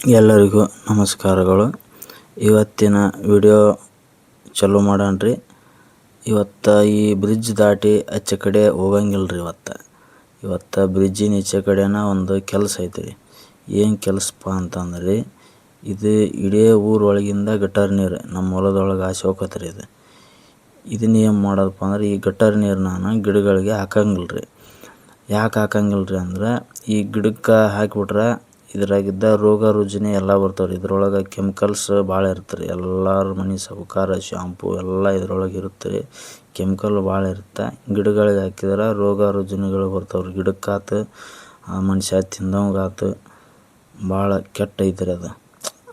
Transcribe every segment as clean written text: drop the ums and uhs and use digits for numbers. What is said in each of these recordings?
ಎಲ್ಲರಿಗೂ ನಮಸ್ಕಾರಗಳು. ಇವತ್ತಿನ ವಿಡಿಯೋ ಚಾಲೂ ಮಾಡೋಣ್ರಿ. ಇವತ್ತು ಈ ಬ್ರಿಡ್ಜ್ ದಾಟಿ ಆಚೆ ಕಡೆ ಹೋಗಂಗಿಲ್ರಿ. ಇವತ್ತು ಬ್ರಿಡ್ಜಿನ ಈಚೆ ಕಡೆನ ಒಂದು ಕೆಲಸ ಐತ್ರಿ. ಏನು ಕೆಲಸಪ್ಪ ಅಂತಂದ್ರೆ ಇದು ಇಡೀ ಊರೊಳಗಿಂದ ಗಟಾರ್ ನೀರು ನಮ್ಮ ಹೊಲದೊಳಗೆ ಆಸೆ ಹೋಗತ್ರಿ. ಇದನ್ನ ಏನು ಮಾಡೋದಪ್ಪ ಅಂದ್ರೆ ಈ ಗಟಾರ್ ನೀರು ನಾನು ಗಿಡಗಳಿಗೆ ಹಾಕಂಗಿಲ್ರಿ. ಯಾಕೆ ಹಾಕಂಗಿಲ್ರಿ ಅಂದ್ರೆ ಈ ಗಿಡಕ್ಕೆ ಹಾಕಿಬಿಟ್ರೆ ಇದ್ರಾಗಿದ್ದ ರೋಗ ರುಜಿನ ಎಲ್ಲ ಬರ್ತಾವ್ರಿ. ಇದ್ರೊಳಗೆ ಕೆಮಿಕಲ್ಸ್ ಭಾಳ ಇರ್ತಾರೆ. ಎಲ್ಲರ ಮನೆ ಸೌಕಾರ ಶಾಂಪು ಎಲ್ಲ ಇದ್ರೊಳಗೆ ಇರುತ್ತೆ. ಕೆಮಿಕಲ್ ಭಾಳ ಇರುತ್ತೆ. ಗಿಡಗಳಿಗೆ ಹಾಕಿದ್ರೆ ರೋಗ ರುಜಿನಗಳು ಬರ್ತಾವ್ರಿ. ಗಿಡಕ್ಕಾತು ಮನುಷ್ಯ ತಿಂದವಂಗಾತು ಭಾಳ ಕೆಟ್ಟ ಐತ್ರಿ ಅದು.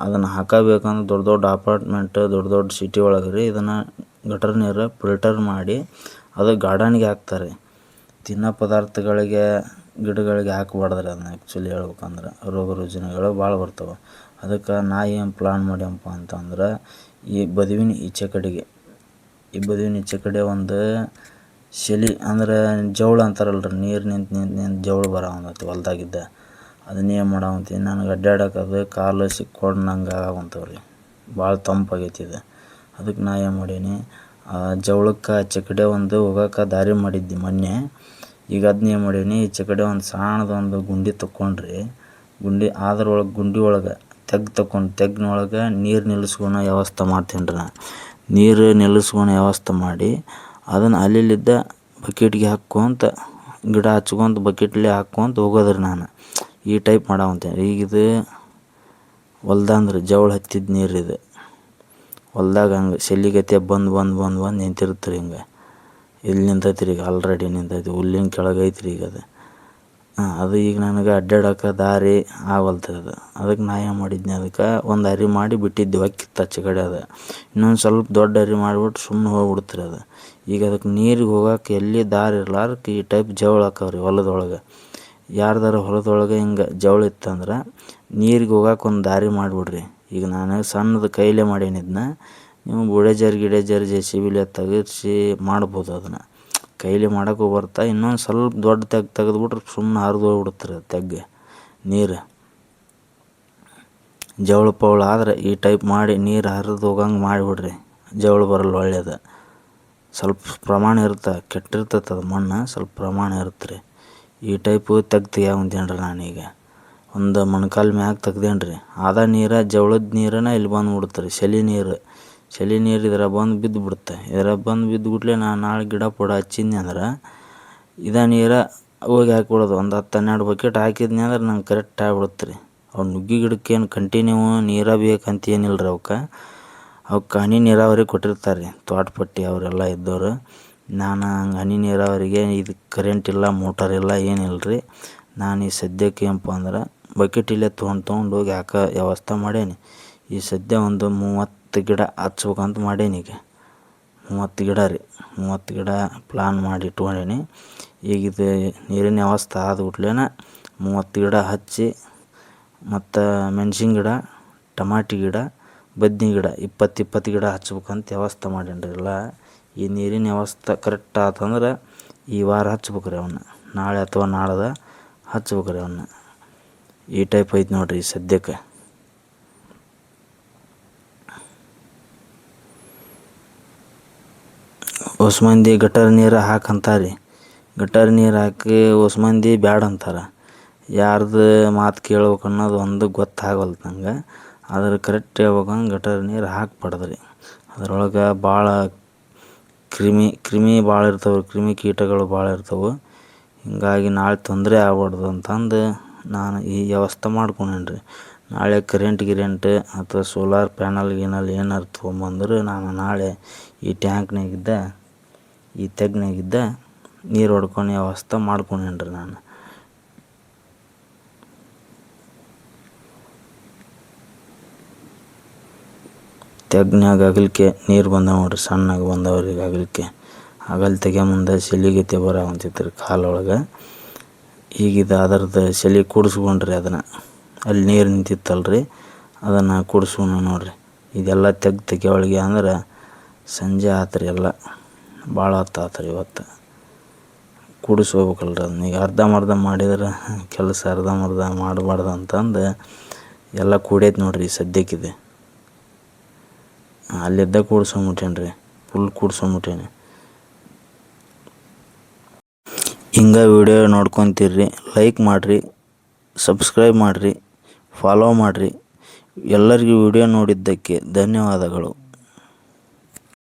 ಅದನ್ನು ಹಾಕಬೇಕಂದ್ರೆ ದೊಡ್ಡ ದೊಡ್ಡ ಅಪಾರ್ಟ್ಮೆಂಟ್ ದೊಡ್ಡ ದೊಡ್ಡ ಸಿಟಿ ಒಳಗೆ ರೀ ಇದನ್ನು ಗಟರ್ ನೀರು ಫಿಲ್ಟರ್ ಮಾಡಿ ಅದು ಗಾರ್ಡನ್ಗೆ ಹಾಕ್ತಾರೆ. ತಿನ್ನೋ ಪದಾರ್ಥಗಳಿಗೆ ಗಿಡಗಳಿಗೆ ಹಾಕಬಾರ್ದ್ರಿ. ಅದನ್ನ ಆ್ಯಕ್ಚುಲಿ ಹೇಳ್ಬೇಕಂದ್ರೆ ರೋಗ ರುಜಿನಗಳು ಭಾಳ ಬರ್ತಾವೆ. ಅದಕ್ಕೆ ನಾ ಏನು ಪ್ಲಾನ್ ಮಾಡ್ಯಪ್ಪ ಅಂತಂದ್ರೆ ಈ ಬದುವಿನ ಈಚೆ ಕಡೆ ಒಂದು ಶೆಲಿ ಅಂದ್ರೆ ಜವಳ ಅಂತಾರಲ್ರಿ, ನೀರು ನಿಂತು ಜವಳ ಬರೋವಂತೈತಿ ಹೊಲ್ದಾಗಿದ್ದ. ಅದನ್ನೇನು ಮಾಡೋವಂತೀನಿ ನನಗೆ ಅಡ್ಡಾಡೋಕೆ ಕಾಲು ಸಿಕ್ಕೊಂಡಂಗೆ ಆಗೋವಂಥವ್ರಿ. ಭಾಳ ತಂಪಾಗೈತಿ ಇದು. ಅದಕ್ಕೆ ನಾ ಏನು ಮಾಡೀನಿ, ಜವಳಕ್ಕೆ ಆಚೆ ಕಡೆ ಒಂದು ಹೋಗೋಕೆ ದಾರಿ ಮಾಡಿದ್ದೆ ಮೊನ್ನೆ. ಈಗ ಅದನ್ನ ಏನು ಮಾಡೀನಿ, ಈಚೆ ಕಡೆ ಒಂದು ಸಣ್ಣದೊಂದು ಗುಂಡಿ ತೊಗೊಂಡ್ರಿ. ಗುಂಡಿ ಒಳಗೆ ತೆಗ್ನೊಳಗೆ ನೀರು ನಿಲ್ಲಿಸ್ಕೊಳೋ ವ್ಯವಸ್ಥೆ ಮಾಡ್ತೀನಿ ರೀ. ನೀರು ನಿಲ್ಲಿಸ್ಕೊಳೋ ವ್ಯವಸ್ಥೆ ಮಾಡಿ ಅದನ್ನು ಅಲ್ಲಿಲ್ಲಿದ್ದ ಬಕೆಟ್ಗೆ ಹಾಕ್ಕೊಂತ ಗಿಡ ಹಚ್ಕೊಂತ ಬಕೆಟ್ಲಿ ಹಾಕ್ಕೊಂತ ಹೋಗೋದ್ರಿ. ನಾನು ಈ ಟೈಪ್ ಮಾಡೋವಂತೀನಿ. ಈಗ ಇದು ಹೊಲ್ದಂದ್ರೆ ಜವಳ ಹತ್ತಿದ ನೀರು ಇದು ಹೊಲ್ದಾಗ ಹಂಗೆ ಸೆಲ್ಲಿಗತ್ತೆ ಬಂದು ನಿಂತಿರ್ತೀರಿ. ಹಿಂಗೆ ಇಲ್ಲಿ ನಿಂತೈತಿ ಈಗ ಆಲ್ರೆಡಿ ನಿಂತೈತಿ. ಹುಲ್ಲಿನ ಕೆಳಗೆ ಐತ್ರಿ ಈಗ ಅದು ಈಗ ನನಗೆ ಅಡ್ಡಾಡೋಕೆ ದಾರಿ ಆಗವಲ್ತದ. ಅದಕ್ಕೆ ನಾ ಏನು ಮಾಡಿದ್ನಿ, ಅದಕ್ಕೆ ಒಂದು ಅರಿ ಮಾಡಿ ಬಿಟ್ಟಿದ್ದೆ ಹೊಕ್ಕಿತ್ತು ಆಚೆ ಕಡೆ. ಅದು ಇನ್ನೊಂದು ಸ್ವಲ್ಪ ದೊಡ್ಡ ಅರಿ ಮಾಡಿಬಿಟ್ಟು ಸುಮ್ಮನೆ ಹೋಗ್ಬಿಡ್ತೀರಿ ಅದು. ಈಗ ಅದಕ್ಕೆ ನೀರಿಗೆ ಹೋಗೋಕೆ ಎಲ್ಲಿ ದಾರಿ ಇರ್ಲಾರ್ದಕ್ಕೆ ಈ ಟೈಪ್ ಜವಳ ಹಾಕವ್ರಿ ಹೊಲದೊಳಗೆ. ಯಾರ್ದಾರ ಹೊಲದೊಳಗೆ ಹಿಂಗೆ ಜವಳ ಇತ್ತಂದ್ರೆ ನೀರಿಗೆ ಹೋಗೋಕೆ ಒಂದು ದಾರಿ ಮಾಡಿಬಿಡ್ರಿ. ಈಗ ನಾನು ಸಣ್ಣದು ಕೈಲೇ ಮಾಡೀನಿ. ಇದನ್ನ ನೀವು ಬುಡೇಜರ್ JCB ತೆಗೆಸಿ ಮಾಡ್ಬೋದು. ಅದನ್ನು ಕೈಲಿ ಮಾಡೋಕ್ಕೂ ಬರ್ತಾ. ಇನ್ನೊಂದು ಸ್ವಲ್ಪ ದೊಡ್ಡ ತೆಗೆದ್ಬಿಟ್ರೆ ಸುಮ್ಮನೆ ಹರಿದು ಹೋಗ್ಬಿಡ್ತಾರೆ ತೆಗ್ಗು ನೀರು. ಜವಳ ಪವಳ ಆದರೆ ಈ ಟೈಪ್ ಮಾಡಿ ನೀರು ಹರಿದು ಹೋಗಂಗೆ ಮಾಡಿಬಿಡ್ರಿ. ಜವಳ ಬರಲ್ಲ, ಒಳ್ಳೆಯದು. ಸ್ವಲ್ಪ ಪ್ರಮಾಣ ಇರುತ್ತೆ, ಕೆಟ್ಟಿರ್ತೈತೆ ಅದು ಮಣ್ಣು, ಸ್ವಲ್ಪ ಪ್ರಮಾಣ ಇರುತ್ತೆ ರೀ. ಈ ಟೈಪು ತೆಗ್ಯಾವಂತೇನ್ರಿ. ನಾನೀಗ ಒಂದು ಮೊಣಕಾಲು ಮ್ಯಾಗ ತೆಗ್ದೇನ್ರಿ. ನೀರು ಜವಳದ ನೀರನ್ನ ಇಲ್ಲಿ ಬಂದುಬಿಡ್ತಾರೆ. ಚಳಿ ನೀರು ಇದ್ರಾಗ ಬಂದು ಬಿದ್ದುಬಿಡುತ್ತೆ. ಇದ್ರಾಗ ಬಂದು ಬಿದ್ದುಬಿಟ್ಲೆ ನಾನು ನಾಳೆ ಗಿಡ ಪಡ ಹಚ್ಚಿದ್ನಿ ಅಂದ್ರೆ ನೀರು ಹೋಗಿ ಹಾಕ್ಬಿಡೋದು. ಒಂದು 10-12 ಬಕೆಟ್ ಹಾಕಿದ್ನಿ ಅಂದ್ರೆ ನಂಗೆ ಕರೆಕ್ಟ್ ಆಗಿಬಿಡುತ್ತೆ ರೀ. ಅವ್ನು ನುಗ್ಗಿ ಗಿಡಕ್ಕೇನು ಕಂಟಿನ್ಯೂ ನೀರು ಬೇಕಂತ ಏನಿಲ್ಲ ರೀ. ಅವಕ್ಕೆ ಹನಿ ನೀರಾವರಿ ಕೊಟ್ಟಿರ್ತಾರೆ ರೀ ತೋಟಪಟ್ಟಿ ಅವರೆಲ್ಲ ಇದ್ದವರು. ನಾನು ಹಂಗೆ ಹನಿ ನೀರಾವರಿಗೆ ಇದು ಕರೆಂಟ್ ಇಲ್ಲ, ಮೋಟರ್ ಇಲ್ಲ, ಏನಿಲ್ಲ ರೀ. ನಾನು ಈ ಸದ್ಯಕ್ಕೆ ಏನಪ್ಪ ಅಂದ್ರೆ ಬಕೆಟ್ ಇಲ್ಲೇ ತೊಗೊಂಡು ಹೋಗಿ ಹಾಕೋ ವ್ಯವಸ್ಥೆ ಮಾಡೇನಿ. ಈ ಸದ್ಯ ಒಂದು 30 ಗಿಡ ಹಚ್ಬೇಕಂತ ಮಾಡೀನಿ. ಈಗ 30 ಗಿಡ ರೀ. 30 ಗಿಡ ಪ್ಲಾನ್ ಮಾಡಿ ಇಟ್ಕೊಂಡೀನಿ. ಈಗ ಇದು ನೀರಿನ ವ್ಯವಸ್ಥೆ ಆದ್ಬಿಟ್ಲೇನ 30 ಗಿಡ ಹಚ್ಚಿ ಮತ್ತು ಮೆಣಸಿನ ಗಿಡ, ಟಮಾಟಿ ಗಿಡ, ಬದ್ನಿ ಗಿಡ 20 ಗಿಡ ಹಚ್ಬೇಕಂತ ವ್ಯವಸ್ಥೆ ಮಾಡೀನಿ ಎಲ್ಲ. ಈ ನೀರಿನ ವ್ಯವಸ್ಥೆ ಕರೆಕ್ಟ್ ಆತಂದ್ರೆ ಈ ವಾರ ಹಚ್ಬೇಕ್ರಿ ಅವನ್ನ. ನಾಳೆ ಅಥವಾ ನಾಳ್ದು ಹಚ್ಬೇಕ್ರಿ ಅವನ್ನ. ಈ ಟೈಪ್ ಐತೆ ನೋಡಿರಿ ಈ ಸದ್ಯಕ್ಕೆ. ಹೊಸ ಮಂದಿ ಗಟಾರ ನೀರು ಹಾಕಂತಾರೆ. ಗಟಾರ ನೀರು ಹಾಕಿ ಹೊಸ ಮಂದಿ ಬ್ಯಾಡ ಅಂತಾರೆ. ಯಾರ್ದು ಮಾತು ಕೇಳ್ಬೇಕು ಅನ್ನೋದು ಒಂದು ಗೊತ್ತಾಗವಲ್ತು ನಂಗೆ. ಆದ್ರೆ ಕರೆಕ್ಟ್ ಹೇಳ್ಬೇಕಂದ್ರೆ ಗಟಾರ ನೀರು ಹಾಕ್ಬಾರ್ದ್ರಿ. ಅದ್ರೊಳಗೆ ಭಾಳ ಕ್ರಿಮಿ ಭಾಳ ಇರ್ತವೆ, ಕ್ರಿಮಿ ಕೀಟಗಳು ಭಾಳ ಇರ್ತವೆ. ಹೀಗಾಗಿ ನಾಳೆ ತೊಂದರೆ ಆಗ್ಬಾರ್ದು ಅಂತಂದು ನಾನು ಈ ವ್ಯವಸ್ಥೆ ಮಾಡ್ಕೊಂಡೇನಿ. ನಾಳೆ ಕರೆಂಟ್ ಅಥವಾ ಸೋಲಾರ್ ಪ್ಯಾನಲ್ ಏನಾರು ತೊಗೊಂಬಂದ್ರೆ ನಾನು ನಾಳೆ ಈ ಟ್ಯಾಂಕ್ನಾಗಿದ್ದ ಈ ತೆಗ್ನಾಗಿದ್ದ ನೀರು ಹೊಡ್ಕೊಳೋ ವ್ಯವಸ್ಥೆ ಮಾಡ್ಕೊಂಡೇನಿ ನಾನು. ತೆಗ್ನಾಗ ಅಗಲಿಕೆ ನೀರು ಬಂದಾವ ನೋಡ್ರಿ, ಸಣ್ಣಗೆ ಬಂದವ್ರಿಗೆ ಅಗಲಿಕೆ. ತೆಗ್ಯಮುಂದೆ ಸೆಲಿಗತ್ತೆ ಬರೋವಂತಿತ್ತು ಕಾಲೊಳಗೆ. ಈಗಿದು ಅದರದ್ದು ಸೆಲಿ ಕೂಡಿಸ್ಕೊಂಡ್ರಿ. ಅದನ್ನು ಅಲ್ಲಿ ನೀರು ನಿಂತಿತ್ತಲ್ರಿ, ಅದನ್ನು ಕೂಡಿಸ್ಕೊಂಡು ನೋಡ್ರಿ. ಇದೆಲ್ಲ ತೆಗಿಯೊಳಗೆ ಅಂದ್ರೆ ಸಂಜೆ ಆತ್ರಿ. ಎಲ್ಲ ಭಾಳ ಹೊತ್ತು ಆತ್ರಿ ಇವತ್ತು. ಕೂಡಿಸ್ಕೋಬೇಕಲ್ರಿ ಅದನ್ನ. ಈಗ ಅರ್ಧಂಬರ್ಧ ಮಾಡಿದ್ರೆ ಕೆಲಸ ಅರ್ಧಂಬರ್ಧ ಮಾಡಬಾರ್ದು ಅಂತಂದು ಎಲ್ಲ ಕೂಡೈತೆ ನೋಡ್ರಿ ಸದ್ಯಕ್ಕಿದೆ. ಅಲ್ಲಿದ್ದ ಕೂಡ್ಸೊಂಬಿಟ್ಟೇನಿ ರೀ, ಫುಲ್ ಕೂಡ್ಸೊಂಬಿಟ್ಟೇನಿ. ಹಿಂಗೆ ವಿಡಿಯೋ ನೋಡ್ಕೊತೀರ್ರಿ, ಲೈಕ್ ಮಾಡಿರಿ, ಸಬ್ಸ್ಕ್ರೈಬ್ ಮಾಡಿರಿ, ಫಾಲೋ ಮಾಡಿರಿ. ಎಲ್ಲರಿಗೂ ವಿಡಿಯೋ ನೋಡಿದ್ದಕ್ಕೆ ಧನ್ಯವಾದಗಳು.